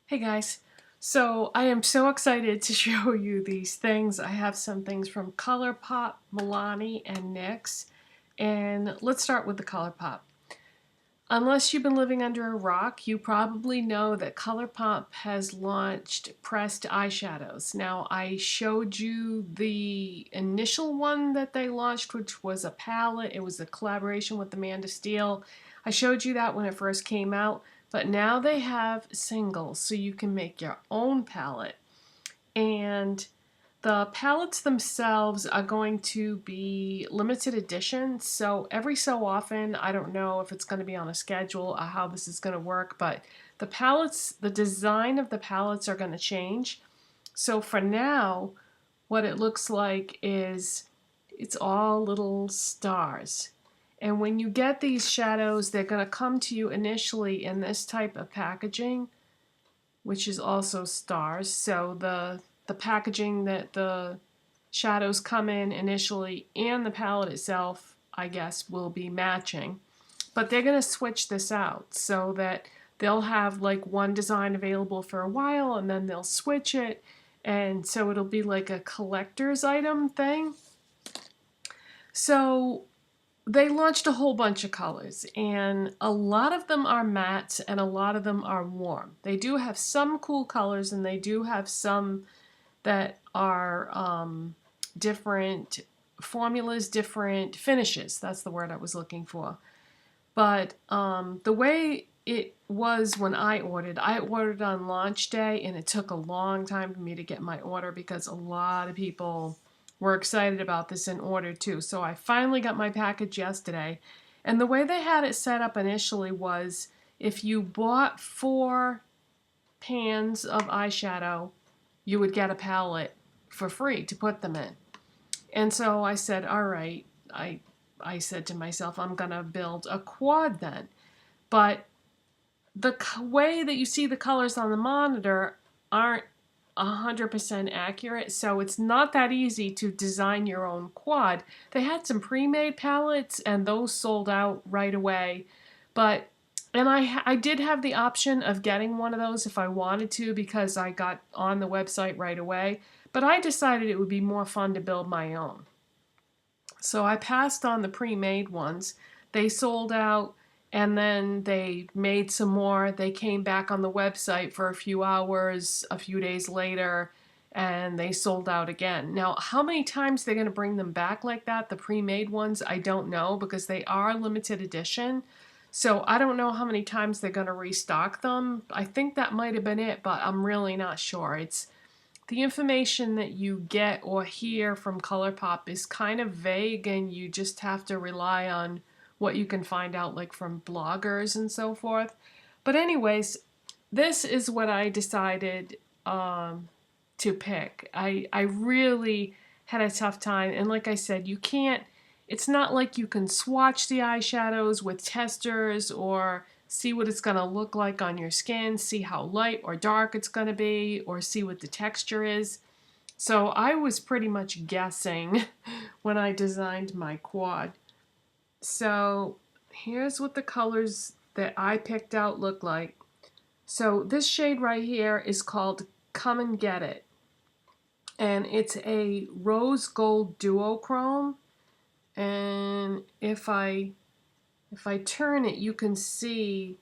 Hey guys, so I am so excited to show you these things. I have some things from Colourpop, Milani, and NYX. And let's start with the Colourpop. Unless you've been living under a rock, you probably know that Colourpop has launched pressed eyeshadows. Now, I showed you the initial one that they launched, which was a palette. It was a collaboration with Amanda Steele. I showed you that when it first came out, but now they have singles, so you can make your own palette. And the palettes themselves are going to be limited edition, so every so often, I don't know if it's going to be on a schedule or how this is going to work, but the palettes, the design of the palettes are going to change. So for now, what it looks like is it's all little stars. And when you get these shadows, they're going to come to you initially in this type of packaging, which is also stars. So the packaging that the shadows come in initially and the palette itself, I guess, will be matching. But they're going to switch this out so that they'll have like one design available for a while and then they'll switch it. And so it'll be like a collector's item thing. So they launched a whole bunch of colors, and a lot of them are matte and a lot of them are warm. They do have some cool colors and they do have some that are different formulas, different finishes. That's the word I was looking for. But the way it was when I ordered on launch day, and it took a long time for me to get my order because a lot of people were excited about this and ordered too. So I finally got my package yesterday. And the way they had it set up initially was if you bought 4 pans of eyeshadow, you would get a palette for free to put them in. And so I said, all right, I said to myself, I'm going to build a quad then. But the way that you see the colors on the monitor aren't 100% accurate, so it's not that easy to design your own quad. They had some pre-made palettes and those sold out right away, but and I did have the option of getting one of those if I wanted to because I got on the website right away, but I decided it would be more fun to build my own. So I passed on the pre-made ones. They sold out and then they made some more. They came back on the website for a few hours, a few days later, and they sold out again. Now, how many times they're going to bring them back like that, the pre-made ones, I don't know because they are limited edition. So I don't know how many times they're going to restock them. I think that might have been it, but I'm really not sure. It's the information that you get or hear from Colourpop is kind of vague, and you just have to rely on what you can find out like from bloggers and so forth. But anyways, this is what I decided to pick. I really had a tough time, and like I said, you can't, it's not like you can swatch the eyeshadows with testers or see what it's going to look like on your skin, see how light or dark it's going to be, or see what the texture is. So I was pretty much guessing when I designed my quad. So here's what the colors that I picked out look like. So this shade right here is called Come and Get It. And it's a rose gold duochrome. And if I turn it, you can see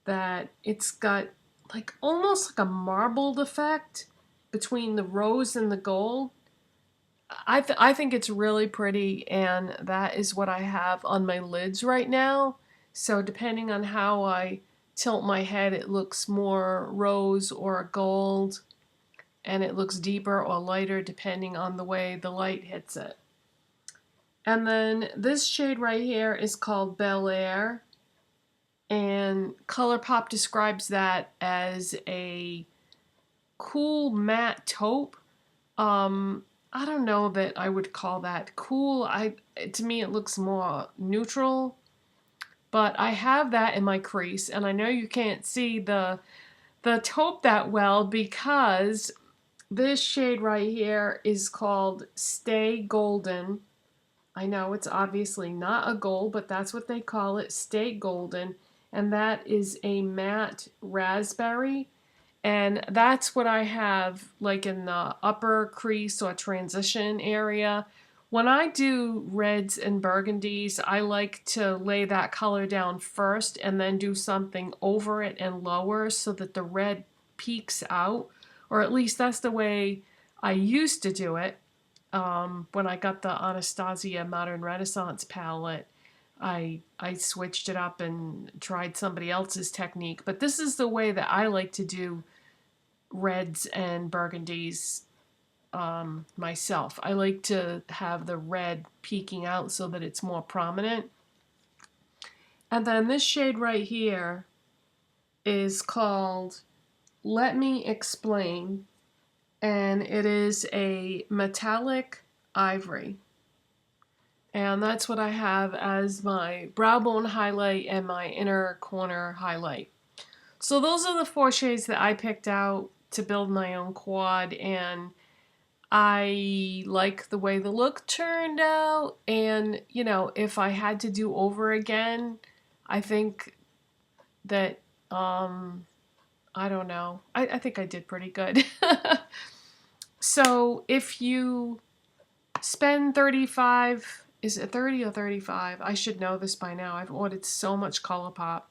that it's got like almost like a marbled effect between the rose and the gold. I think it's really pretty, and that is what I have on my lids right now. So depending on how I tilt my head, it looks more rose or gold, and it looks deeper or lighter depending on the way the light hits it. And then this shade right here is called Bel Air, and Colourpop describes that as a cool matte taupe. I don't know that I would call that cool. To me it looks more neutral, but I have that in my crease, and I know you can't see the taupe that well because this shade right here is called Stay Golden. I know it's obviously not a gold, but that's what they call it, Stay Golden, and that is a matte raspberry. And that's what I have like in the upper crease or transition area. When I do reds and burgundies, I like to lay that color down first and then do something over it and lower so that the red peeks out. Or at least that's the way I used to do it when I got the Anastasia Modern Renaissance palette. I switched it up and tried somebody else's technique. But this is the way that I like to do reds and burgundies myself. I like to have the red peeking out so that it's more prominent. And then this shade right here is called Let Me Explain, and it is a metallic ivory. And that's what I have as my brow bone highlight and my inner corner highlight. So those are the 4 shades that I picked out to build my own quad, and I like the way the look turned out. And, you know, if I had to do over again, I think that, I don't know. I think I did pretty good. So if you spend 35, is it 30 or 35? I should know this by now. I've ordered so much Colourpop.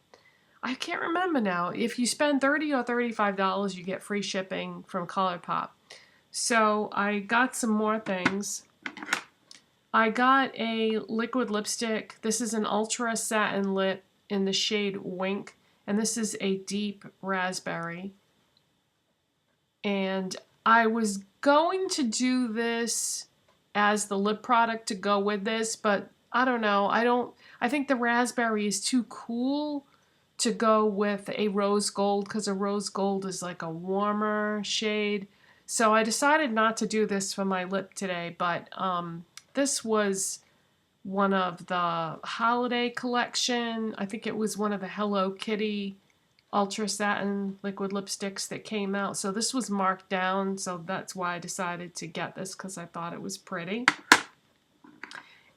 I can't remember now. If you spend $30 or $35, you get free shipping from Colourpop. So I got some more things. I got a liquid lipstick. This is an ultra satin lip in the shade Wink, and this is a deep raspberry. And I was going to do this as the lip product to go with this, but I don't know. I think the raspberry is too cool to go with a rose gold, because a rose gold is like a warmer shade. So I decided not to do this for my lip today, but this was one of the holiday collection. I think it was one of the Hello Kitty ultra satin liquid lipsticks that came out. So this was marked down, so that's why I decided to get this, because I thought it was pretty.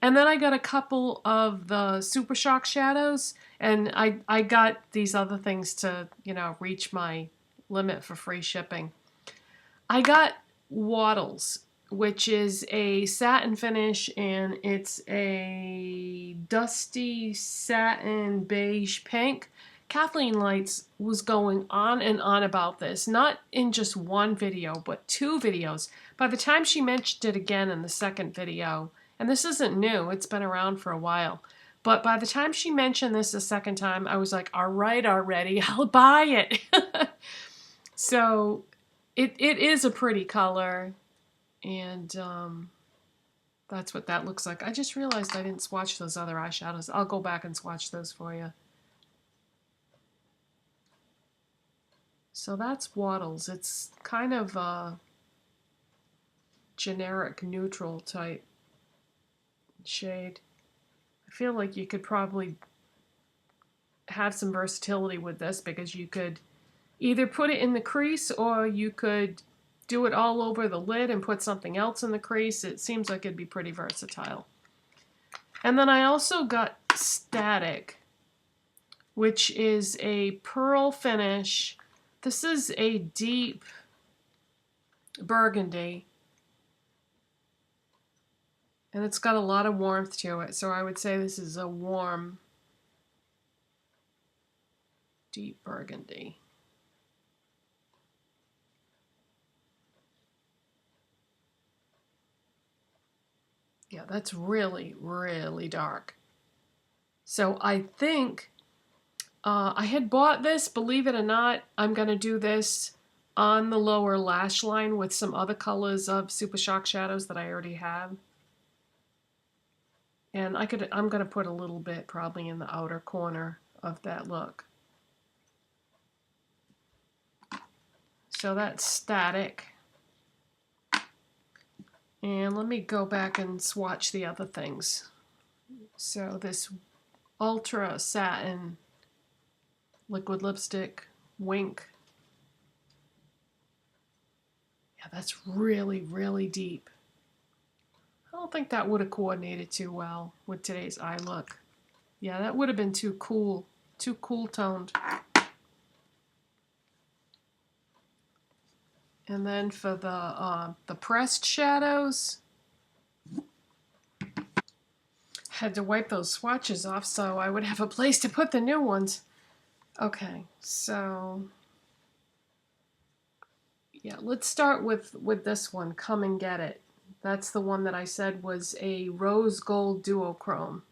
And then I got a couple of the Super Shock shadows, and I got these other things to, you know, reach my limit for free shipping. I got Waddles, which is a satin finish, and it's a dusty satin beige pink. Kathleen Lights was going on and on about this, not in just one video, but 2 videos. By the time she mentioned it again in the second video, and this isn't new, it's been around for a while, but by the time she mentioned this a second time, I was like, all right already, I'll buy it. So it is a pretty color, and that's what that looks like. I just realized I didn't swatch those other eyeshadows. I'll go back and swatch those for you. So that's Waddles. It's kind of a generic neutral type shade. I feel like you could probably have some versatility with this, because you could either put it in the crease or you could do it all over the lid and put something else in the crease. It seems like it'd be pretty versatile. And then I also got Static, which is a pearl finish. This is a deep burgundy, and it's got a lot of warmth to it, so I would say this is a warm, deep burgundy. Yeah, that's really, really dark. So I think I had bought this, believe it or not. I'm going to do this on the lower lash line with some other colors of Super Shock shadows that I already have. And I'm going to put a little bit probably in the outer corner of that look. So that's Static. And let me go back and swatch the other things. So this ultra satin liquid lipstick, Wink. Yeah, that's really, really deep. I don't think that would have coordinated too well with today's eye look. Yeah, that would have been too cool toned. And then for the pressed shadows, had to wipe those swatches off so I would have a place to put the new ones. Okay, so yeah, let's start with this one, Come and Get It. That's the one that I said was a rose gold duochrome.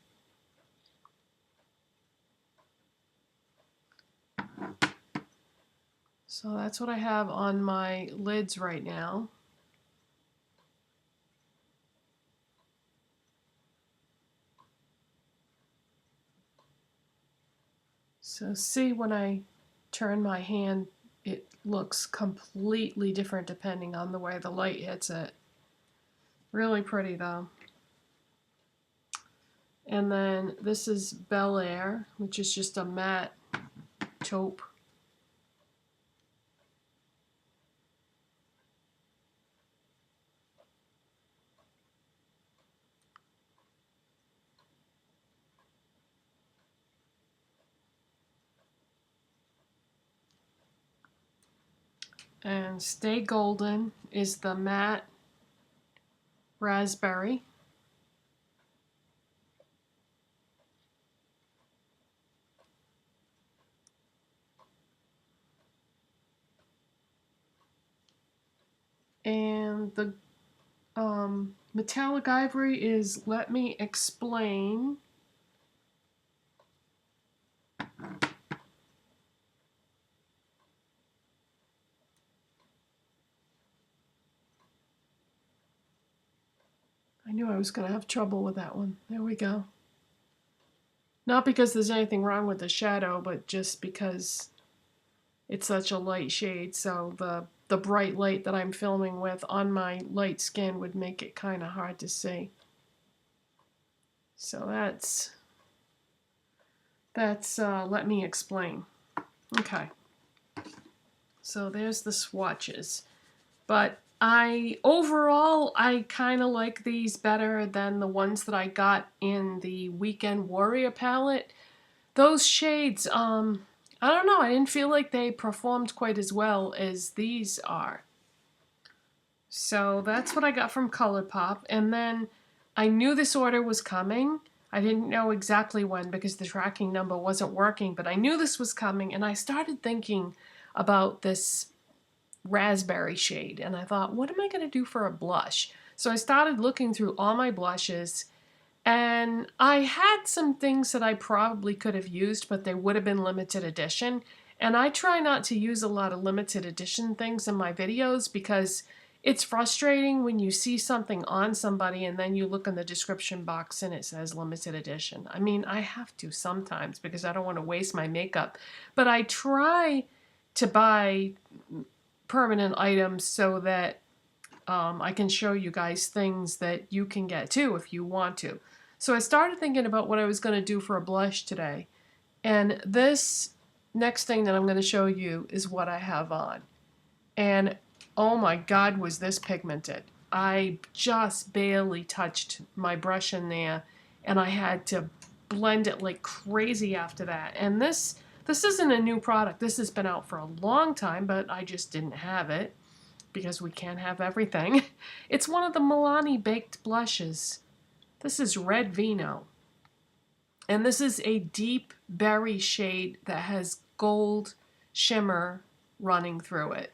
So that's what I have on my lids right now. So see, when I turn my hand, it looks completely different depending on the way the light hits it. Really pretty though. And then this is Bel Air, which is just a matte taupe. And Stay Golden is the matte raspberry. And the metallic ivory is Let Me Explain. I knew I was going to have trouble with that one. There we go. Not because there's anything wrong with the shadow, but just because it's such a light shade, so the bright light that I'm filming with on my light skin would make it kind of hard to see. So that's Let Me Explain. Okay. So there's the swatches. But overall, I kind of like these better than the ones that I got in the Weekend Warrior palette. Those shades, I don't know, I didn't feel like they performed quite as well as these are. So that's what I got from Colourpop. And then I knew this order was coming. I didn't know exactly when because the tracking number wasn't working, but I knew this was coming, and I started thinking about this raspberry shade, and I thought, what am I going to do for a blush? So I started looking through all my blushes, and I had some things that I probably could have used, but they would have been limited edition. And I try not to use a lot of limited edition things in my videos because it's frustrating when you see something on somebody and then you look in the description box and it says limited edition. I mean, I have to sometimes because I don't want to waste my makeup. But I try to buy permanent items so that I can show you guys things that you can get too if you want to. So I started thinking about what I was going to do for a blush today. And this next thing that I'm going to show you is what I have on. And oh my God, was this pigmented. I just barely touched my brush in there, and I had to blend it like crazy after that. And this isn't a new product. This has been out for a long time, but I just didn't have it because we can't have everything. It's one of the Milani baked blushes. This is Red Vino. And this is a deep berry shade that has gold shimmer running through it.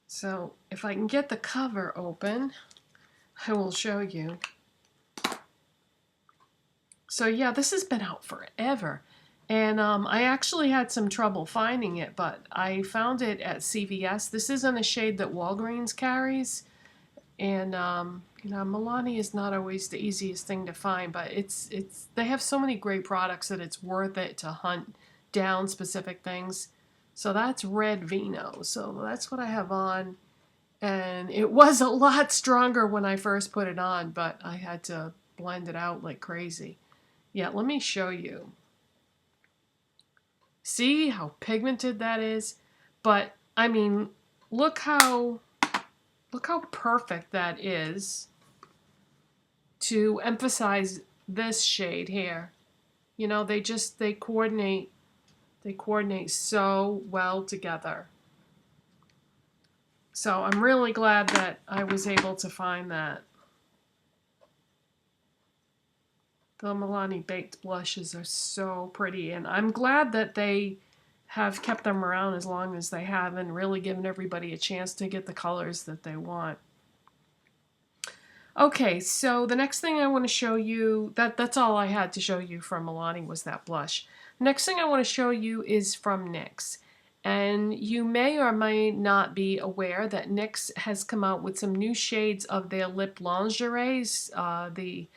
So if I can get the cover open, I will show you. So yeah, this has been out forever. And I actually had some trouble finding it, but I found it at CVS. This isn't a shade that Walgreens carries. And you know, Milani is not always the easiest thing to find, but they have so many great products that it's worth it to hunt down specific things. So that's Red Vino. So that's what I have on. And it was a lot stronger when I first put it on, but I had to blend it out like crazy. Yeah, let me show you. See how pigmented that is? But I mean, look how perfect that is to emphasize this shade here. You know, they coordinate so well together. So I'm really glad that I was able to find that. The Milani Baked blushes are so pretty, and I'm glad that they have kept them around as long as they have and really given everybody a chance to get the colors that they want. Okay, so the next thing I want to show you, that's all I had to show you from Milani was that blush. Next thing I want to show you is from NYX. And you may or may not be aware that NYX has come out with some new shades of their lip lingeries. The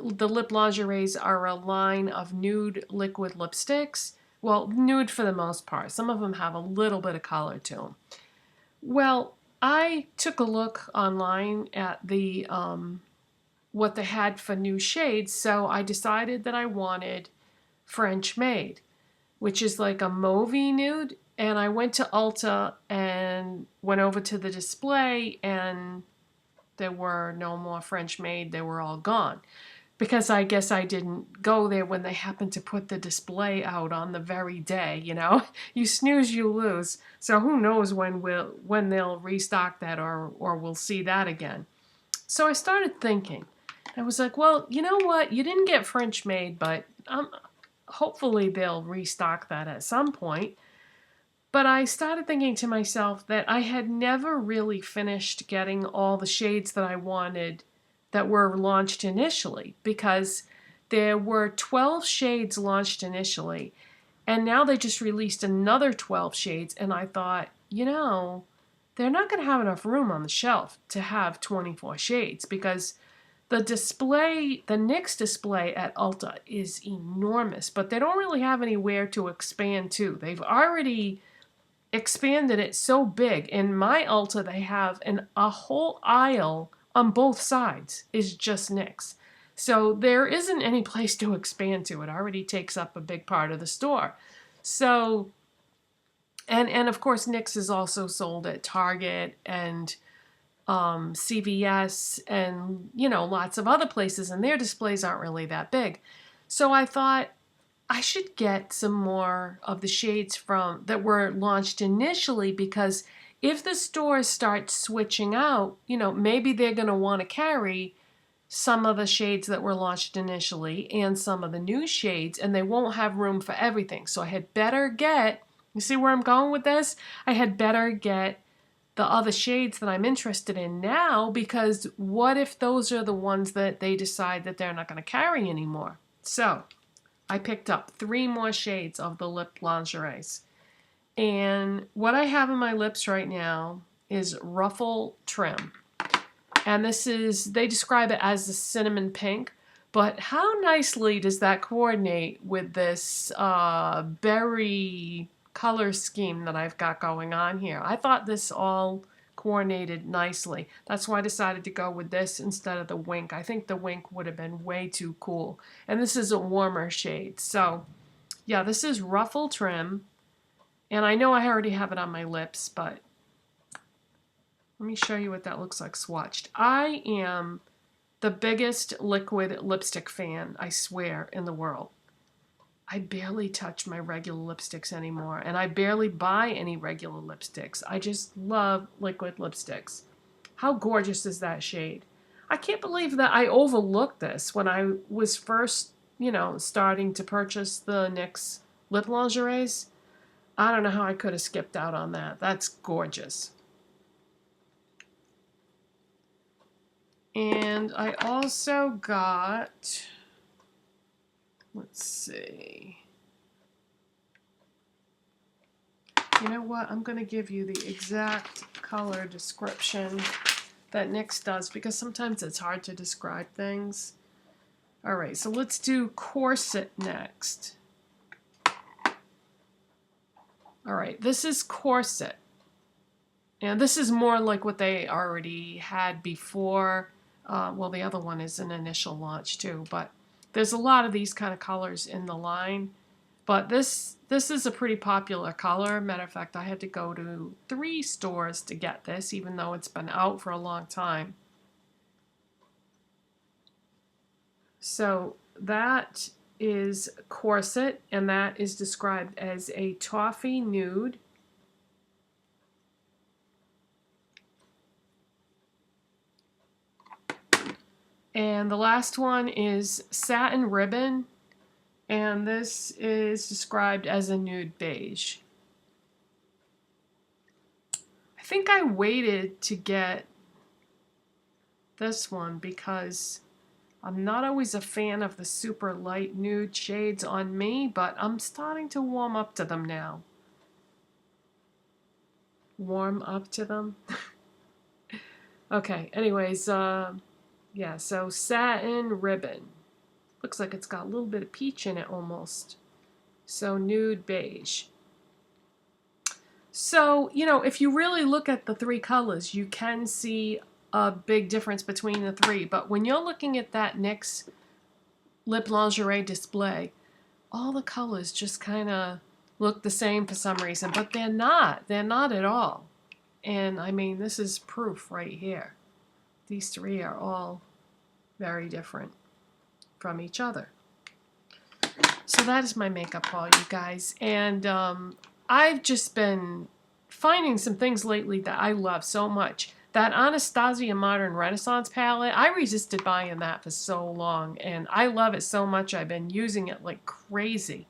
lip lingeries are a line of nude liquid lipsticks. Well, nude for the most part. Some of them have a little bit of color to them. Well, I took a look online at the what they had for new shades, so I decided that I wanted French Made, which is like a mauvey nude. And I went to Ulta and went over to the display, and there were no more French Made. They were all gone. Because I guess I didn't go there when they happened to put the display out on the very day, you know. You snooze, you lose. So who knows when they'll restock that or we'll see that again. So I started thinking. I was like, well, you know what? You didn't get French Made, but hopefully they'll restock that at some point. But I started thinking to myself that I had never really finished getting all the shades that I wanted that were launched initially, because there were 12 shades launched initially, and now they just released another 12 shades, and I thought, you know, they're not going to have enough room on the shelf to have 24 shades, because the display, the NYX display at Ulta is enormous, but they don't really have anywhere to expand to. They've already expanded it so big. In my Ulta, they have a whole aisle on both sides is just NYX. So there isn't any place to expand to. It already takes up a big part of the store. So, and of course, NYX is also sold at Target and CVS and, you know, lots of other places, and their displays aren't really that big. So I thought, I should get some more of the shades from that were launched initially, because if the stores start switching out, you know, maybe they're going to want to carry some of the shades that were launched initially and some of the new shades, and they won't have room for everything. So I had better get, you see where I'm going with this? I had better get the other shades that I'm interested in now, because what if those are the ones that they decide that they're not going to carry anymore? So I picked up 3 more shades of the lip lingeries. And what I have in my lips right now is Ruffle Trim. And this is, they describe it as the cinnamon pink, but how nicely does that coordinate with this berry color scheme that I've got going on here? I thought this all coordinated nicely. That's why I decided to go with this instead of the Wink. I think the Wink would have been way too cool. And this is a warmer shade. So yeah, this is Ruffle Trim. And I know I already have it on my lips, but let me show you what that looks like swatched. I am the biggest liquid lipstick fan, I swear, in the world. I barely touch my regular lipsticks anymore, and I barely buy any regular lipsticks. I just love liquid lipsticks. How gorgeous is that shade? I can't believe that I overlooked this when I was first, you know, starting to purchase the NYX lip lingeries. I don't know how I could have skipped out on that. That's gorgeous. And I also got, let's see. You know what? I'm going to give you the exact color description that NYX does, because sometimes it's hard to describe things. All right, so let's do Corset next. All right, this is Corset. And this is more like what they already had before. Well, the other one is an initial launch too, but there's a lot of these kind of colors in the line. But this is a pretty popular color. Matter of fact, I had to go to 3 stores to get this, even though it's been out for a long time. So that is Corset, and that is described as a toffee nude. And the last one is Satin Ribbon, and this is described as a nude beige. I think I waited to get this one because I'm not always a fan of the super light nude shades on me, but I'm starting to warm up to them now. Warm up to them? Okay, anyways, yeah, so Satin Ribbon. Looks like it's got a little bit of peach in it almost. So nude beige. So, you know, if you really look at the three colors, you can see a big difference between the three. But when you're looking at that NYX Lip Lingerie display, all the colors just kind of look the same for some reason. But they're not. They're not at all. And, I mean, this is proof right here. These three are all very different from each other. So that is my makeup haul, you guys. And I've just been finding some things lately that I love so much. That Anastasia Modern Renaissance palette, I resisted buying that for so long. And I love it so much, I've been using it like crazy.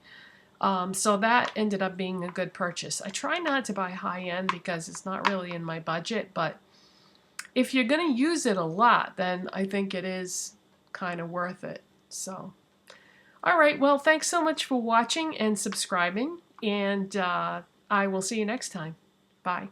So that ended up being a good purchase. I try not to buy high-end because it's not really in my budget, but if you're going to use it a lot, then I think it is kind of worth it. So, all right, well, thanks so much for watching and subscribing, and I will see you next time. Bye.